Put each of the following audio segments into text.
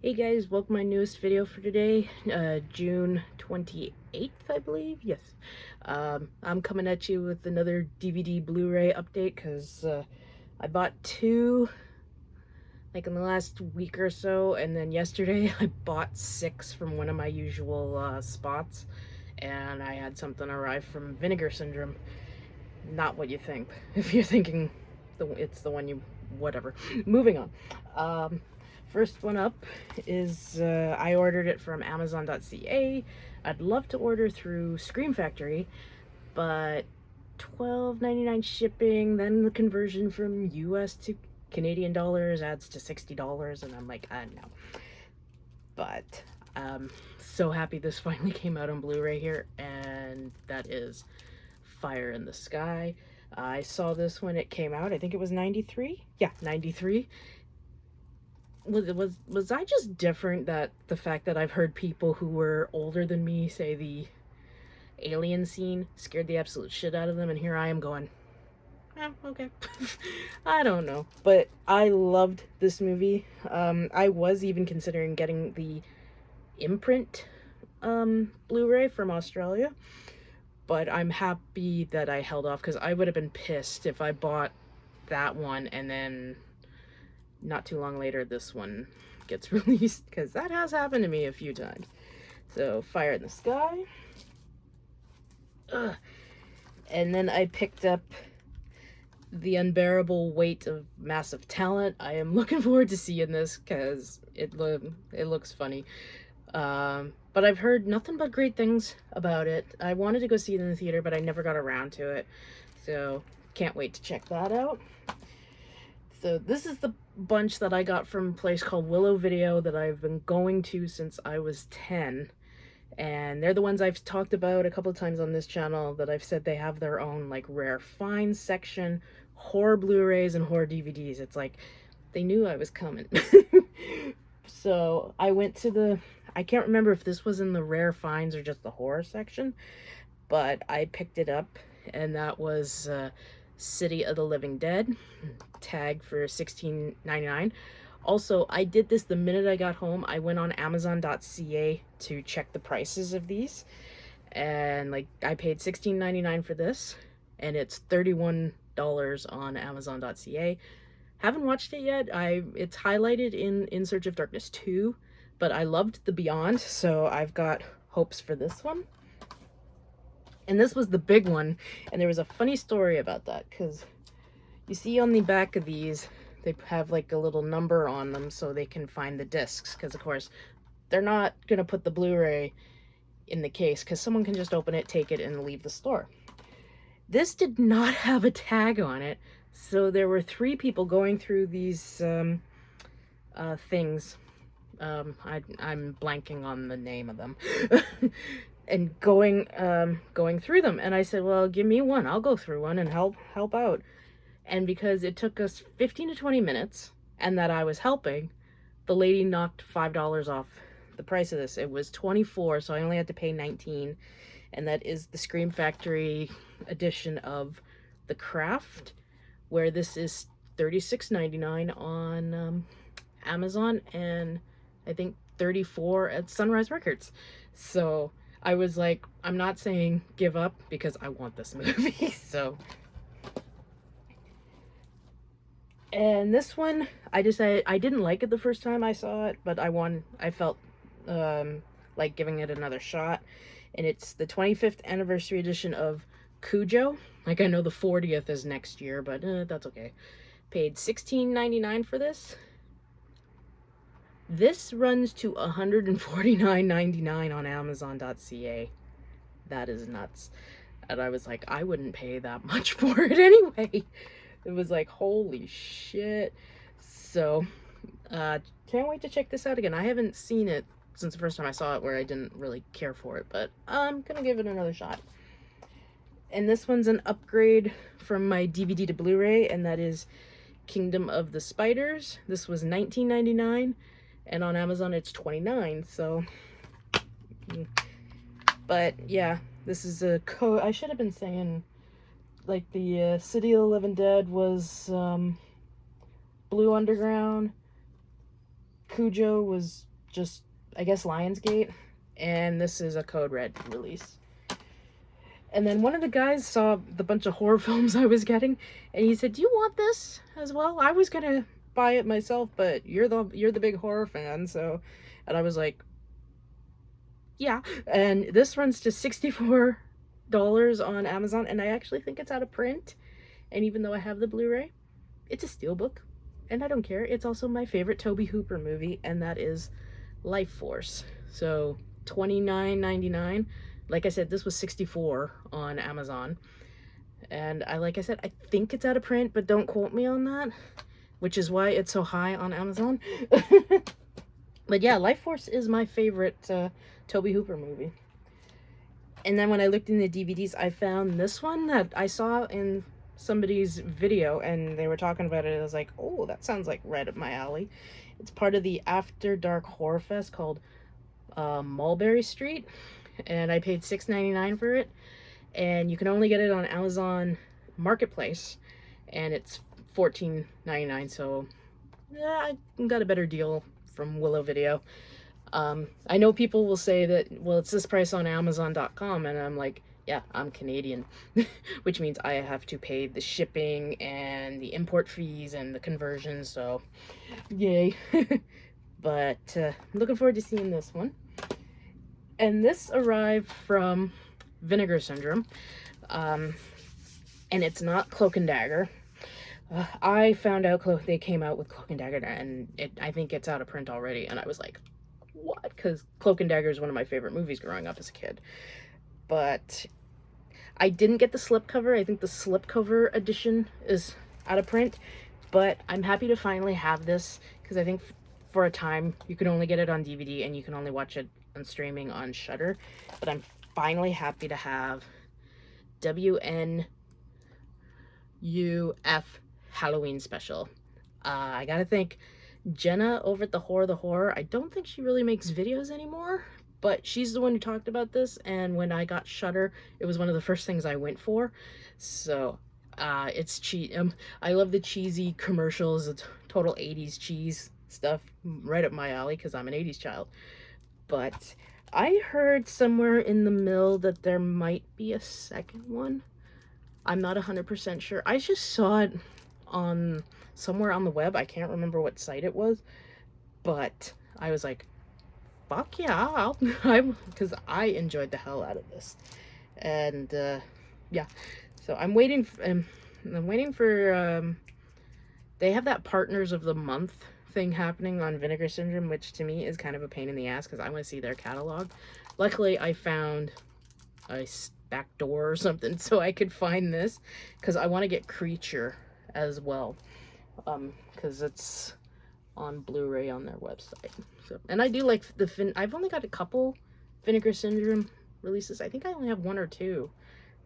Hey guys, welcome to my newest video for today, June 28th, I believe. Yes. I'm coming at you with another DVD Blu-ray update because I bought two like in the last week or so, and then yesterday I bought six from one of my usual spots, and I had something arrive from Vinegar Syndrome. Not what you think. If you're thinking it's the one you... whatever. Moving on. First one up is I ordered it from Amazon.ca. I'd love to order through Scream Factory, but $12.99 shipping, then the conversion from US to Canadian dollars adds to $60, and I'm like, no. But I'm so happy this finally came out on Blu-ray here, and that is Fire in the Sky. I saw this when it came out. I think it was 93. Yeah, 93. Was I just different, that the fact that I've heard people who were older than me say the alien scene scared the absolute shit out of them, and here I am going, okay. I don't know, but I loved this movie. I was even considering getting the imprint Blu-ray from Australia, but I'm happy that I held off, because I would have been pissed if I bought that one and then not too long later this one gets released, because that has happened to me a few times. So Fire in the Sky. Ugh. And then I picked up The Unbearable Weight of Massive Talent. I am looking forward to seeing this because it looks funny. But I've heard nothing but great things about it. I wanted to go see it in the theater, but I never got around to it. So can't wait to check that out. So this is the bunch that I got from a place called Willow Video that I've been going to since I was 10. And they're the ones I've talked about a couple of times on this channel, that I've said they have their own like rare finds section, horror Blu-rays and horror DVDs. It's like they knew I was coming. So I went to I can't remember if this was in the rare finds or just the horror section, but I picked it up, and that was City of the Living Dead, tagged for $16.99. Also, I did this the minute I got home. I went on Amazon.ca to check the prices of these, and like I paid $16.99 for this, and it's $31 on Amazon.ca. Haven't watched it yet. It's highlighted in Search of Darkness 2, but I loved The Beyond, so I've got hopes for this one. And this was the big one, and there was a funny story about that, because you see on the back of these, they have like a little number on them so they can find the discs, because of course they're not going to put the Blu-ray in the case, because someone can just open it, take it, and leave the store. This did not have a tag on it, so there were 3 people going through these things. I'm blanking on the name of them. And going through them, and I said, well, give me one, I'll go through one and help out. And because it took us 15 to 20 minutes and that I was helping, the lady knocked $5 off the price of this. It was $24, so I only had to pay $19, and that is the Scream Factory edition of The Craft, where this is $36.99 on Amazon, and I think $34 at Sunrise Records. So I was like, I'm not saying give up, because I want this movie. So, and this one, I decided I didn't like it the first time I saw it, but I felt like giving it another shot. And it's the 25th anniversary edition of Cujo. Like, I know the 40th is next year, but that's okay. Paid $16.99 for this. This runs to $149.99 on Amazon.ca. That is nuts. And I was like, I wouldn't pay that much for it anyway. It was like, holy shit. So, can't wait to check this out again. I haven't seen it since the first time I saw it, where I didn't really care for it, but I'm gonna give it another shot. And this one's an upgrade from my DVD to Blu-ray, and that is Kingdom of the Spiders. This was $19.99, and on Amazon it's $29, so... But yeah, this is a I should have been saying, like, the City of the Living Dead was Blue Underground, Cujo was just, I guess, Lionsgate. And this is a Code Red release. And then one of the guys saw the bunch of horror films I was getting, and he said, "Do you want this as well? I was gonna buy it myself, but you're the big horror fan, so." And I was like, "Yeah." And this runs to $64 on Amazon, and I actually think it's out of print. And even though I have the Blu-ray, it's a steelbook, and I don't care. It's also my favorite Tobe Hooper movie, and that is Life Force. So $29.99. Like I said, this was $64 on Amazon. And like I said, I think it's out of print, but don't quote me on that, which is why it's so high on Amazon. But yeah, Life Force is my favorite Tobe Hooper movie. And then when I looked in the DVDs, I found this one that I saw in somebody's video, and they were talking about it. I was like, oh, that sounds like right up my alley. It's part of the After Dark Horror Fest called Mulberry Street. And I paid $6.99 for it, and you can only get it on Amazon Marketplace, and it's $14.99. So yeah, I got a better deal from Willow Video. I know people will say that, well, it's this price on Amazon.com, and I'm like, yeah, I'm Canadian, which means I have to pay the shipping and the import fees and the conversion. So yay. But I'm looking forward to seeing this one. And this arrived from Vinegar Syndrome, and it's not Cloak and Dagger. I found out they came out with Cloak and Dagger, and I think it's out of print already, and I was like, what? Because Cloak and Dagger is one of my favorite movies growing up as a kid. But I didn't get the slipcover. I think the slipcover edition is out of print, but I'm happy to finally have this, because I think for a time you could only get it on DVD, and you can only watch it on streaming on Shudder. But I'm finally happy to have WNUF Halloween Special. I gotta thank Jenna over at the Horror. I don't think she really makes videos anymore, but she's the one who talked about this, and when I got Shudder, it was one of the first things I went for. So it's I love the cheesy commercials, the total 80s cheese stuff, right up my alley, because I'm an 80s child. But I heard somewhere in the mill that there might be a second one. I'm not 100% sure. I just saw it on somewhere on the web. I can't remember what site it was, but I was like, fuck yeah, because I enjoyed the hell out of this. And yeah, so I'm waiting for they have that Partners of the Month thing happening on Vinegar Syndrome, which to me is kind of a pain in the ass, because I want to see their catalog. Luckily, I found a back door or something so I could find this, because I want to get Creature as well, because it's on Blu-ray on their website. So, and I do like I've only got a couple Vinegar Syndrome releases. I think I only have one or two.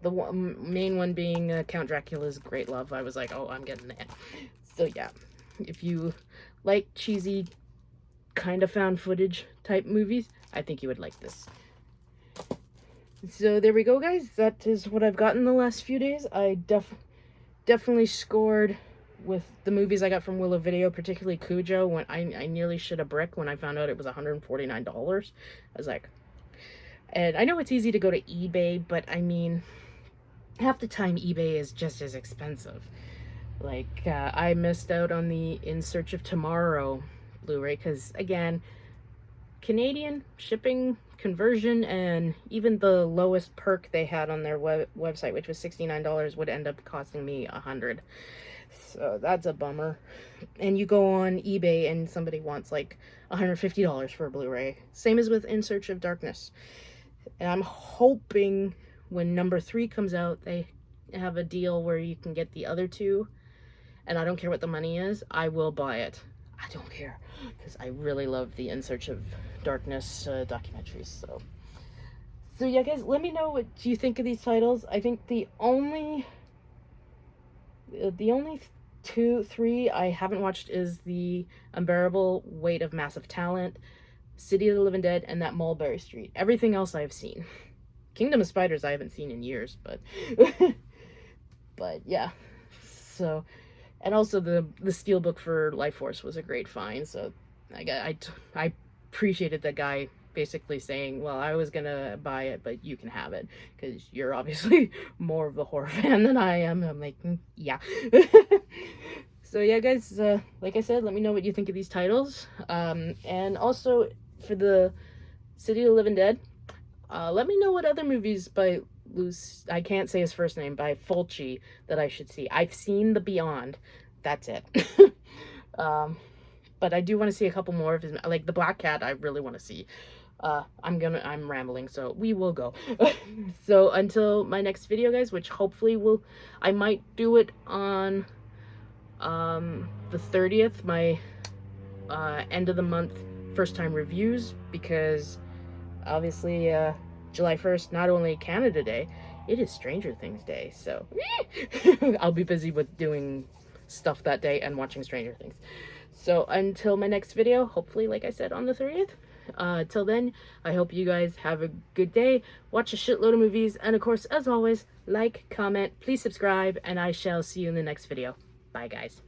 The main one being Count Dracula's Great Love. I was like, oh, I'm getting that. So yeah, if you like cheesy kind of found footage type movies, I think you would like this. So there we go, guys. That is what I've gotten the last few days. I definitely scored with the movies I got from Willow Video, particularly Cujo, when I nearly shit a brick when I found out it was $149. I was like, and I know it's easy to go to eBay, but I mean, half the time eBay is just as expensive. Like, I missed out on the In Search of Tomorrow Blu-ray, because again, Canadian shipping, conversion, and even the lowest perk they had on their website, which was $69, would end up costing me $100. So that's a bummer. And you go on eBay and somebody wants like $150 for a Blu-ray. Same as with In Search of Darkness. And I'm hoping when number 3 comes out, they have a deal where you can get the other two. And I don't care what the money is, I will buy it. I don't care, because I really love the In Search of Darkness documentaries. So yeah, guys, let me know what you think of these titles. I think the only 3 I haven't watched is the Unbearable Weight of Massive Talent, City of the Living Dead, and that Mulberry Street. Everything else I've seen. Kingdom of Spiders I haven't seen in years, but but yeah. So, and also the steelbook for Life Force was a great find. So I appreciated the guy basically saying, well, I was gonna buy it, but you can have it because you're obviously more of a horror fan than I am. I'm like, yeah. So yeah, guys, like I said, let me know what you think of these titles. And also for the City of the Living Dead, let me know what other movies by I can't say his first name, by Fulci that I should see. I've seen The Beyond. That's it. But I do want to see a couple more of his, like The Black Cat. I really want to see. I'm rambling, so we will go. So until my next video, guys, which hopefully I might do it on the 30th, my end of the month first time reviews, because obviously July 1st, not only Canada Day, it is Stranger Things Day, so I'll be busy with doing stuff that day and watching Stranger Things. So until my next video, hopefully, like I said, on the 30th, till then, I hope you guys have a good day, watch a shitload of movies, and of course, as always, like, comment, please subscribe, and I shall see you in the next video. Bye, guys.